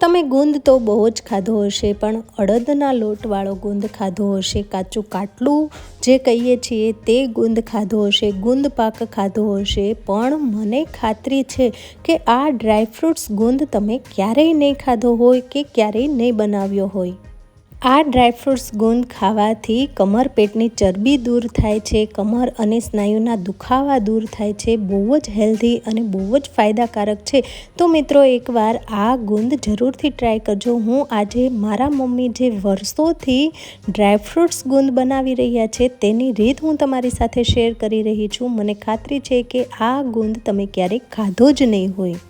તમે ગુંદ તો બહુ જ ખાધો હશે, પણ અડદના લોટવાળો ગુંદ ખાધો હશે, કાચું કાટલું જે કહીએ છીએ તે ગુંદ ખાધો હશે, ગુંદ પાક ખાધો હશે. પણ મને ખાતરી છે કે આ ડ્રાયફ્રૂટ્સ ગુંદ તમે ક્યારેય નહીં ખાધો હોય કે ક્યારેય નહીં બનાવ્યો હોય. આ ડ્રાયફ્રૂટ્સ ગુંદ ખાવાથી કમર પેટની ચરબી દૂર થાય છે, કમર અને સ્નાયુના દુખાવા દૂર થાય છે, બહુ જ હેલ્ધી અને બહુ જ ફાયદાકારક છે. તો મિત્રો એકવાર આ ગુંદ જરૂરથી ટ્રાય કરજો. હું આજે મારા મમ્મી જે વર્ષોથી ડ્રાયફ્રૂટ્સ ગુંદ બનાવી રહ્યા છે તેની રીત હું તમારી સાથે શેર કરી રહી છું. મને ખાતરી છે કે આ ગુંદ તમે ક્યારેય ખાધો જ નહીં હોય.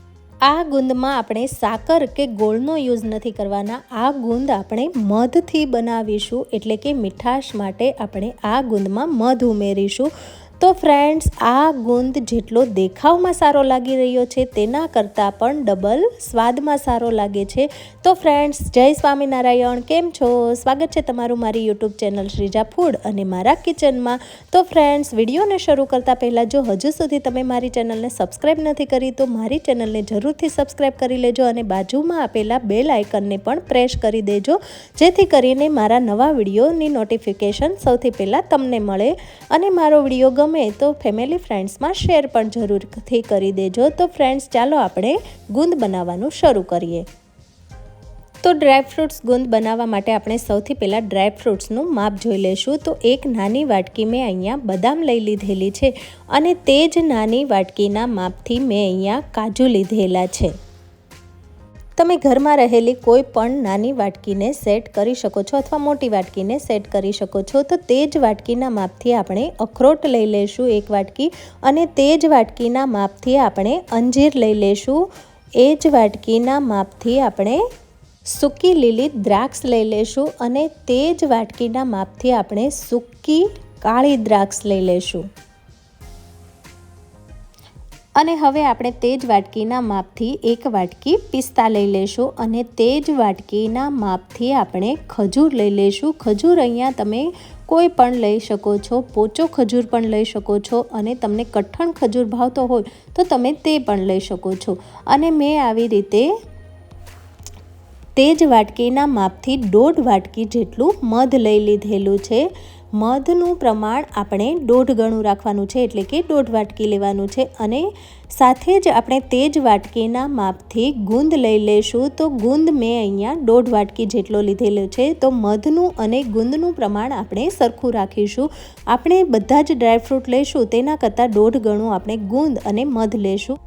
આ ગુંદમાં આપણે સાકર કે ગોળનો યુઝ નથી કરવાના. આ ગુંદ આપણે મધથી બનાવીશું, એટલે કે મીઠાશ માટે આપણે આ ગુંદમાં મધ ઉમેરીશું. તો ફ્રેન્ડ્સ, આ ગુંદ જેટલો દેખાવમાં સારો લાગી રહ્યો છે તેના કરતાં પણ ડબલ સ્વાદમાં સારો લાગે છે. તો ફ્રેન્ડ્સ, જય સ્વામિનારાયણ. કેમ છો? સ્વાગત છે તમારું મારી યુટ્યુબ ચેનલ શ્રીજા ફૂડ અને મારા કિચનમાં. તો ફ્રેન્ડ્સ, વિડીયોને શરૂ કરતાં પહેલાં જો હજુ સુધી તમે મારી ચેનલને સબસ્ક્રાઈબ નથી કરી તો મારી ચેનલને જરૂરથી સબસ્ક્રાઈબ કરી લેજો અને બાજુમાં આપેલા બેલ આઇકનને પણ પ્રેસ કરી દેજો, જેથી કરીને મારા નવા વિડીયોની નોટિફિકેશન સૌથી પહેલાં તમને મળે. અને મારો વિડીયો ગમે તો ફેમિલી ફ્રેન્ડ્સમાં શેર પણ જરૂરથી કરી દેજો. તો ફ્રેન્ડ્સ, ચાલો આપણે ગુંદ બનાવવાનું શરૂ કરીએ. તો ડ્રાયફ્રૂટ્સ ગુંદ બનાવવા માટે આપણે સૌથી પહેલાં ડ્રાયફ્રૂટ્સનું માપ જોઈ લઈશું. તો એક નાની વાટકી મેં અહીંયા બદામ લઈ લીધેલી છે અને તે જ નાની વાટકીના માપથી મેં અહીંયા કાજુ લીધેલા છે. તમે ઘરમાં રહેલી કોઈ પણ નાની વાટકીને સેટ કરી શકો છો અથવા મોટી વાટકીને સેટ કરી શકો છો. તો તે જ વાટકીના માપથી આપણે અખરોટ લઈ લઈશું એક વાટકી, અને તે જ વાટકીના માપથી આપણે અંજીર લઈ લઈશું. એ જ વાટકીના માપથી આપણે સૂકી લીલી દ્રાક્ષ લઈ લઈશું અને તે જ વાટકીના માપથી આપણે સૂકી કાળી દ્રાક્ષ લઈ લઈશું. અને હવે આપણે તે જ વાટકીના માપથી એક વાટકી પિસ્તા લઈ લઈશું અને તે જ વાટકીના માપથી આપણે ખજૂર લઈ લઈશું. ખજૂર અહીંયા તમે કોઈ પણ લઈ શકો છો, પોચો ખજૂર પણ લઈ શકો છો અને તમને કઠણ ખજૂર ભાવતો હોય તો તમે તે પણ લઈ શકો છો. અને મેં આવી રીતે તે જ વાટકીના માપથી 1.5 વાટકી જેટલું મધ લઈ લીધેલું છે. મધનું પ્રમાણ આપણે 1.5 ગણું રાખવાનું છે, એટલે કે 1.5 વાટકી લેવાનું છે. અને સાથે જ આપણે તે જ વાટકીના માપથી ગુંદ લઈ લઈશું. તો ગુંદ મેં અહીંયા 1.5 વાટકી જેટલો લીધેલો છે. તો મધનું અને ગુંદનું પ્રમાણ આપણે સરખું રાખીશું. આપણે બધા જ ડ્રાયફ્રૂટ લઈશું તેના કરતાં 1.5 ગણું આપણે ગુંદ અને મધ લઈશું.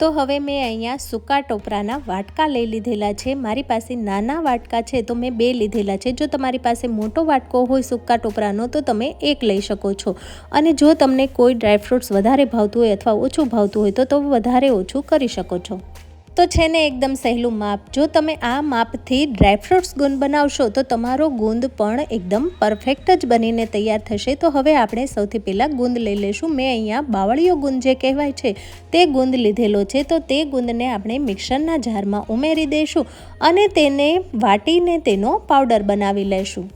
તો હવે મેં અહીંયા સૂકા ટોપરાના વાટકા લઈ લીધેલા છે. મારી પાસે નાના વાટકા છે તો મેં 2 લીધેલા છે. જો તમારી પાસે મોટો વાટકો હોય સૂકા ટોપરાનો તો તમે 1 લઈ શકો છો. અને જો તમને કોઈ ડ્રાયફ્રૂટ્સ વધારે ભાવતું હોય અથવા ઓછું ભાવતું હોય તો તમે વધારે ઓછું કરી શકો છો. તો છે ને એકદમ સહેલું માપ. જો તમે આ માપથી ડ્રાયફ્રૂટ્સ ગુંદ બનાવશો તો તમારો ગુંદ પણ એકદમ પરફેક્ટ જ બનીને તૈયાર થશે. તો હવે આપણે સૌથી પહેલાં ગુંદ લઈ લઈશું. મેં અહીંયા બાવળિયો ગુંદ જે કહેવાય છે તે ગુંદ લીધેલો છે. તો તે ગુંદને આપણે મિક્સરના જારમાં ઉમેરી દઈશું અને તેને વાટીને તેનો પાવડર બનાવી લઈશું.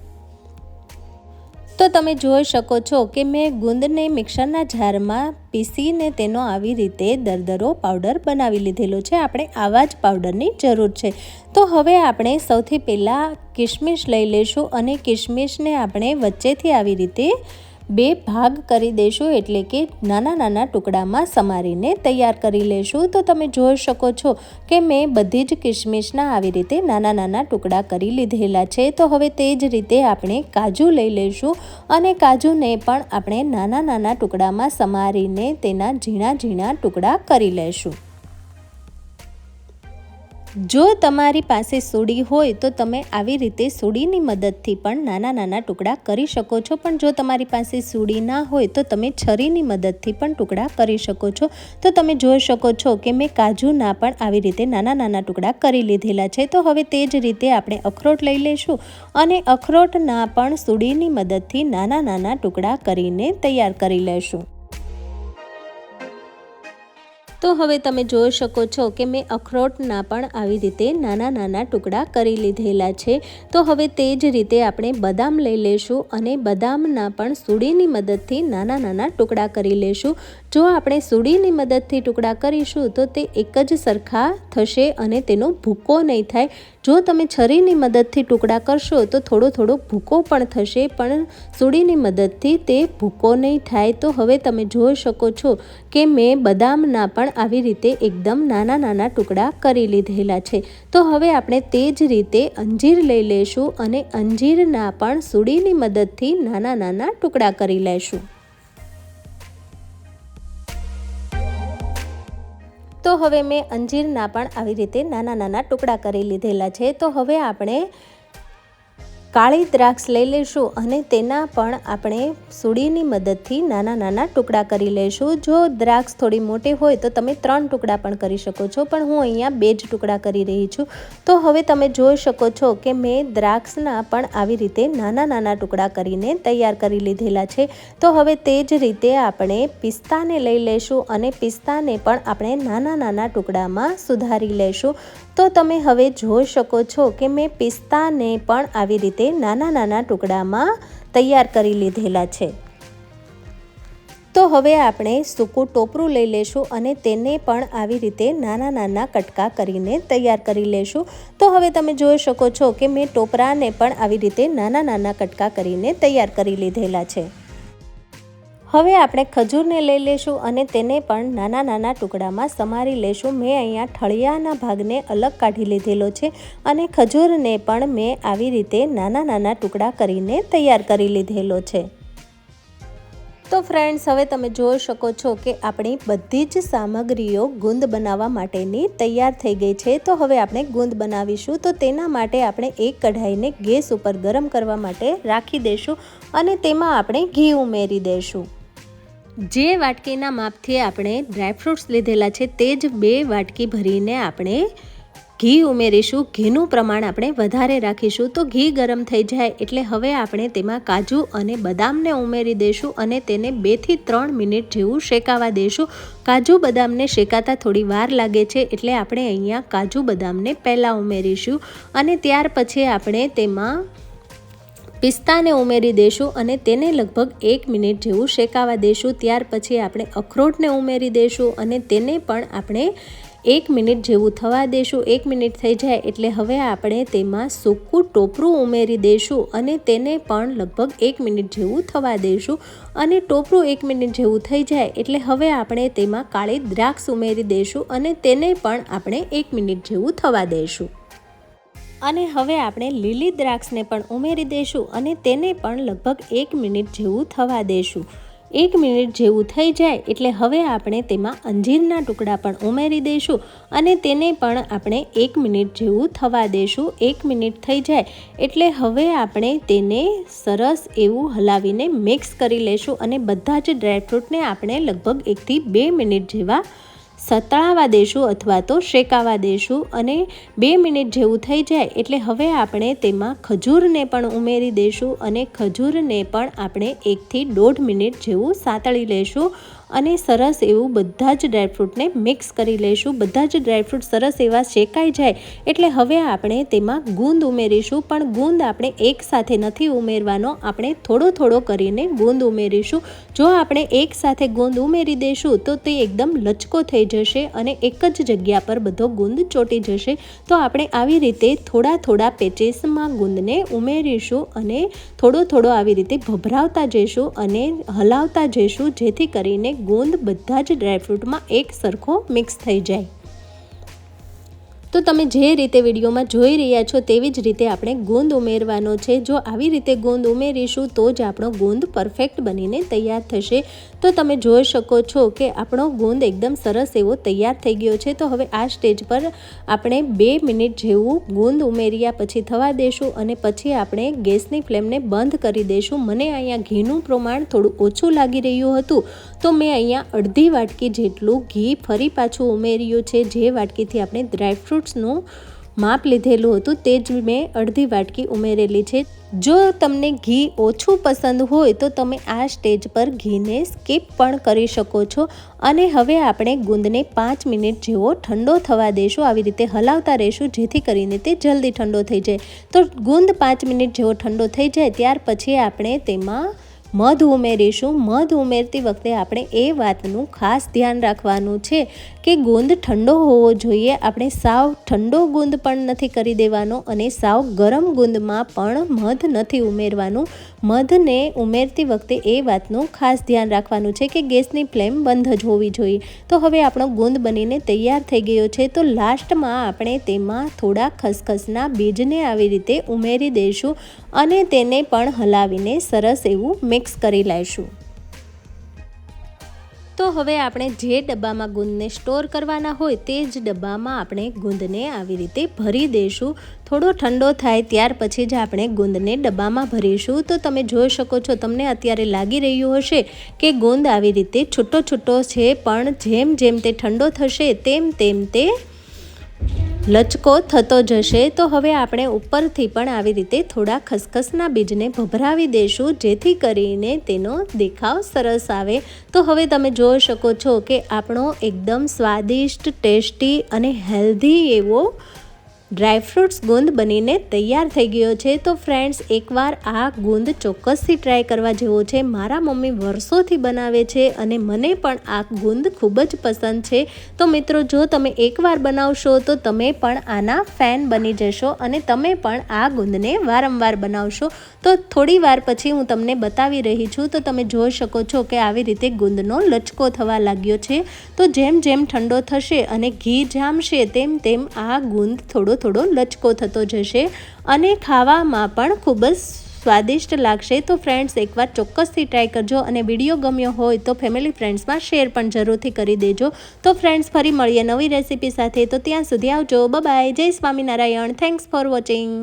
તો તમે જોઈ શકો છો કે મેં ગુંદને મિક્સરના જારમાં પીસીને તેનો આવી રીતે દરદરો પાવડર બનાવી લીધેલો છે. આપણે આવા જ પાવડરની જરૂર છે. તો હવે આપણે સૌથી પહેલાં કિશમિશ લઈ લઈશું અને કિશમિશને આપણે વચ્ચેથી આવી રીતે 2 ભાગ કરી દઈશું, એટલે કે નાના નાના ટુકડામાં સમારીને તૈયાર કરી લઈશું. તો તમે જોઈ શકો છો કે મેં બધી જ કિશમિશના આવી રીતે નાના નાના ટુકડા કરી લીધેલા છે. તો હવે તે જ રીતે આપણે કાજુ લઈ લઈશું અને કાજુને પણ આપણે નાના નાના ટુકડામાં સમારીને તેના ઝીણા ઝીણા ટુકડા કરી લઈશું. જો તમારી પાસે સૂડી હોય તો તમે આવી રીતે સૂડીની મદદથી પણ નાના નાના ટુકડા કરી શકો છો. પણ જો તમારી પાસે સૂડી ના હોય તો તમે છરીની મદદથી પણ ટુકડા કરી શકો છો. તો તમે જોઈ શકો છો કે મેં કાજુના પણ આવી રીતે નાના નાના ટુકડા કરી લીધેલા છે. તો હવે તે જ રીતે આપણે અખરોટ લઈ લઈશું અને અખરોટના પણ સૂડીની મદદથી નાના નાના ટુકડા કરીને તૈયાર કરી લઈશું. તો હવે તમે જોઈ શકો છો કે મેં અખરોટના પણ આવી રીતે નાના નાના ટુકડા કરી લીધેલા છે. તો હવે તે જ રીતે આપણે બદામ લઈ લેશું અને બદામના પણ સૂડીની મદદથી નાના નાના ટુકડા કરી લેશું. જો આપણે સૂડીની મદદથી ટુકડા કરીશું તો તે એક જ સરખા થશે અને તેનો ભૂકો નહીં થાય. જો તમે છરીની મદદથી ટુકડા કરશો તો થોડો ભૂકો પણ થશે, પણ સૂડીની મદદથી તે ભૂકો નહીં થાય. તો હવે તમે જોઈ શકો છો કે મેં બદામના પણ આવી રીતે એકદમ નાના નાના ટુકડા કરી લીધેલા છે. તો હવે આપણે તે જ રીતે અંજીર લઈ લેશું અને અંજીરના પણ સૂડીની મદદથી નાના નાના ટુકડા કરી લેશું. તો હવે મેં અંજીરના પણ આવી રીતે નાના નાના ટુકડા કરી લીધેલા છે. તો હવે આપણે કાળી દ્રાક્ષ લઈ લઈશું અને તેના પણ આપણે સૂડીની મદદથી નાના નાના ટુકડા કરી લઈશું. જો દ્રાક્ષ થોડી મોટી હોય તો તમે 3 ટુકડા પણ કરી શકો છો, પણ હું અહીંયા 2 જ ટુકડા કરી રહી છું. તો હવે તમે જોઈ શકો છો કે મેં દ્રાક્ષના પણ આવી રીતે નાના નાના ટુકડા કરીને તૈયાર કરી લીધેલા છે. તો હવે તે જ રીતે આપણે પિસ્તાને લઈ લઈશું અને પિસ્તાને પણ આપણે નાના નાના ટુકડામાં સુધારી લઈશું. તો તમે હવે જોઈ શકો છો કે મેં પિસ્તાને પણ આવી રીતે નાના નાના ટુકડામાં તૈયાર કરી લીધેલા છે. તો હવે આપણે સૂકું ટોપરું લઈ લેશું અને તેને પણ આવી રીતે નાના નાના કટકા કરીને તૈયાર કરી લેશું. તો હવે તમે જોઈ શકો છો કે મેં ટોપરાને પણ આવી રીતે નાના નાના કટકા કરીને તૈયાર કરી લીધેલા છે. હવે આપણે ખજૂરને લઈ લેશું અને તેને પણ નાના નાના ટુકડામાં સમારી લેશું. મેં અહીંયા ઠળિયાના ભાગને અલગ કાઢી લીધેલો છે અને ખજૂરને પણ મેં આવી રીતે નાના નાના ટુકડા કરીને તૈયાર કરી લીધેલો છે. તો ફ્રેન્ડ્સ, હવે તમે જોઈ શકો છો કે આપણી બધી જ સામગ્રીઓ ગુંદ બનાવવા માટેની તૈયાર થઈ ગઈ છે. તો હવે આપણે ગુંદ બનાવીશું. તો તેના માટે આપણે એક કઢાઈને ગેસ ઉપર ગરમ કરવા માટે રાખી દઈશું અને તેમાં આપણે ઘી ઉમેરી દઈશું. જે વાટકીના માપથી આપણે ડ્રાયફ્રૂટ્સ લીધેલા છે તે જ 2 વાટકી ભરીને આપણે ઘી ઉમેરીશું. ઘીનું પ્રમાણ આપણે વધારે રાખીશું. તો ઘી ગરમ થઈ જાય એટલે હવે આપણે તેમાં કાજુ અને બદામને ઉમેરી દઈશું અને તેને 2 થી 3 મિનિટ જેવું શેકાવા દઈશું. કાજુ બદામને શેકાતા થોડી વાર લાગે છે એટલે આપણે અહીંયા કાજુ બદામને પહેલાં ઉમેરીશું અને ત્યાર પછી આપણે તેમાં પિસ્તાને ઉમેરી દઈશું અને તેને લગભગ 1 મિનિટ જેવું શેકાવા દઈશું. ત્યાર પછી આપણે અખરોટને ઉમેરી દઈશું અને તેને પણ આપણે 1 મિનિટ જેવું થવા દઈશું. 1 મિનિટ થઈ જાય એટલે હવે આપણે તેમાં સૂકું ટોપરું ઉમેરી દઈશું અને તેને પણ લગભગ 1 મિનિટ જેવું થવા દઈશું. અને ટોપરું 1 મિનિટ જેવું થઈ જાય એટલે હવે આપણે તેમાં કાળી દ્રાક્ષ ઉમેરી દઈશું અને તેને પણ આપણે 1 મિનિટ જેવું થવા દઈશું. અને હવે આપણે લીલી દ્રાક્ષને પણ ઉમેરી દઈશું અને તેને પણ લગભગ 1 મિનિટ જેવું થવા દઈશું. 1 મિનિટ જેવું થઈ જાય એટલે હવે આપણે તેમાં અંજીરના ટુકડા પણ ઉમેરી દઈશું અને તેને પણ આપણે 1 મિનિટ જેવું થવા દઈશું. 1 મિનિટ થઈ જાય એટલે હવે આપણે તેને સરસ એવું હલાવીને મિક્સ કરી લઈશું અને બધા જ ડ્રાયફ્રૂટને આપણે લગભગ 1 થી 2 મિનિટ જેવા સતળાવા દઈશું અથવા તો શેકાવા દઈશું. અને 2 મિનિટ જેવું થઈ જાય એટલે હવે આપણે તેમાં ખજૂરને પણ ઉમેરી દઈશું અને ખજૂરને પણ આપણે 1 થી 1.5 મિનિટ જેવું સાતળી લઈશું અને સરસ એવું બધા જ ડ્રાયફ્રૂટને મિક્સ કરી લઈશું. બધા જ ડ્રાયફ્રૂટ સરસ એવા શેકાઈ જાય એટલે હવે આપણે તેમાં ગુંદ ઉમેરીશું, પણ ગુંદ આપણે એકસાથે નથી ઉમેરવાનો, આપણે થોડો કરીને ગુંદ ઉમેરીશું. જો આપણે એકસાથે ગુંદ ઉમેરી દઈશું તો તે એકદમ લચકો થઈ જશે અને એક જ જગ્યા પર બધો ગુંદ ચોંટી જશે. તો આપણે આવી રીતે થોડા પેચીસમાં ગુંદને ઉમેરીશું અને થોડો આવી રીતે ભભરાવતા જઈશું અને હલાવતા જઈશું, જેથી કરીને ગુંદ બધા જ ડ્રાયફ્રૂટમાં એક સરખો મિક્સ થઈ જાય. તો તમે જે રીતે વિડીયોમાં જોઈ રહ્યા છો તેવી જ રીતે આપણે ગુંદ ઉમેરવાનો છે. જો આવી રીતે ગુંદ ઉમેરીશું તો જ આપણો ગુંદ પરફેક્ટ બનીને તૈયાર થશે. તો તમે જોઈ શકો છો કે આપણો ગુંદ એકદમ સરસ એવો તૈયાર થઈ ગયો છે. તો હવે આ સ્ટેજ પર આપણે 2 મિનિટ જેવું ગુંદ ઉમેર્યા પછી થવા દઈશું અને પછી આપણે ગેસની ફ્લેમને બંધ કરી દઈશું. મને અહીંયા ઘીનું પ્રમાણ થોડું ઓછું લાગી રહ્યું હતું તો મેં અહીંયા અડધી વાટકી જેટલું ઘી ફરી પાછું ઉમેર્યું છે. જે વાટકીથી આપણે ડ્રાયફ્રૂટ્સનું માપ લીધેલું હતું તે જ મેં અડધી વાટકી ઉમેરેલી છે। જો તમને ઘી ઓછું પસંદ હોય તો તમે આ સ્ટેજ પર ઘીને સ્કીપ પણ કરી શકો છો। અને હવે આપણે ગુંદને 5 મિનિટ જેવો ઠંડો થવા દઈશું। આવી રીતે હલાવતા રહીશું જેથી કરીને તે જલ્દી ઠંડો થઈ જાય। તો ગુંદ 5 મિનિટ જેવો ઠંડો થઈ જાય ત્યાર પછી આપણે તેમાં મધ ઉમેરીશું। મધ ઉમેરતી વખતે આપણે એ વાતનું ખાસ ધ્યાન રાખવાનું છે કે ગુંદ ઠંડો હોવો જોઈએ। આપણે સાવ ઠંડો ગુંદ પણ નથી કરી દેવાનો અને સાવ ગરમ ગુંદમાં પણ મધ નથી ઉમેરવાનું। મધને ઉમેરતી વખતે એ વાતનું ખાસ ધ્યાન રાખવાનું છે કે ગેસની ફ્લેમ બંધ જ હોવી જોઈએ। તો હવે આપણો ગુંદ બનીને તૈયાર થઈ ગયો છે। તો લાસ્ટમાં આપણે તેમાં થોડા ખસખસના બીજને આવી રીતે ઉમેરી દઈશું અને તેને પણ હલાવીને સરસ એવું મિક્સ કરી લઈશું। તો હવે આપણે જે ડબ્બામાં ગુંદને સ્ટોર કરવાના હોય તે જ ડબ્બામાં આપણે ગુંદને આવી રીતે ભરી દઈશું। થોડો ઠંડો થાય ત્યાર પછી જ આપણે ગુંદને ડબ્બામાં ભરીશું। તો તમે જોઈ શકો છો, તમને અત્યારે લાગી રહ્યું હશે કે ગુંદ આવી રીતે છૂટો છૂટો છે, પણ જેમ જેમ તે ઠંડો થશે તેમ તેમ તે લચકો થતો જશે। તો હવે આપણે ઉપરથી પણ આવી રીતે થોડા ખસખસના બીજને ભભરાવી દઈશું જેથી કરીને તેનો દેખાવ સરસ આવે। તો હવે તમે જોઈ શકો છો કે આપણો એકદમ સ્વાદિષ્ટ, ટેસ્ટી અને હેલ્ધી એવો ડ્રાયફ્રૂટ્સ ગુંદ બનીને તૈયાર થઈ ગયો છે। તો ફ્રેન્ડ્સ, એકવાર આ ગુંદ ચોક્કસથી ટ્રાય કરવા જેવો છે। મારા મમ્મી વર્ષોથી બનાવે છે અને મને પણ આ ગુંદ ખૂબ જ પસંદ છે। તો મિત્રો, જો તમે એકવાર બનાવશો તો તમે પણ આના ફેન બની જશો અને તમે પણ આ ગુંદને વારંવાર બનાવશો। તો થોડી વાર પછી હું તમને બતાવી રહી છું। તો તમે જોઈ શકો છો કે આવી રીતે ગુંદનો લચકો થવા લાગ્યો છે। તો જેમ જેમ ઠંડો થશે અને ઘી જામશે તેમ તેમ આ ગુંદ થોડો લચકો થતો જશે અને ખાવામાં પણ ખૂબ જ સ્વાદિષ્ટ લાગશે। તો ફ્રેન્ડ્સ, એકવાર ચોક્કસથી ટ્રાય કરજો અને વિડીયો ગમ્યો હોય તો ફેમિલી ફ્રેન્ડ્સમાં શેર પણ જરૂરથી કરી દેજો। તો ફ્રેન્ડ્સ, ફરી મળીએ નવી રેસીપી સાથે। તો ત્યાં સુધી આવજો, બાય બાય, જય સ્વામિનારાયણ, થેન્ક્સ ફોર વોચિંગ।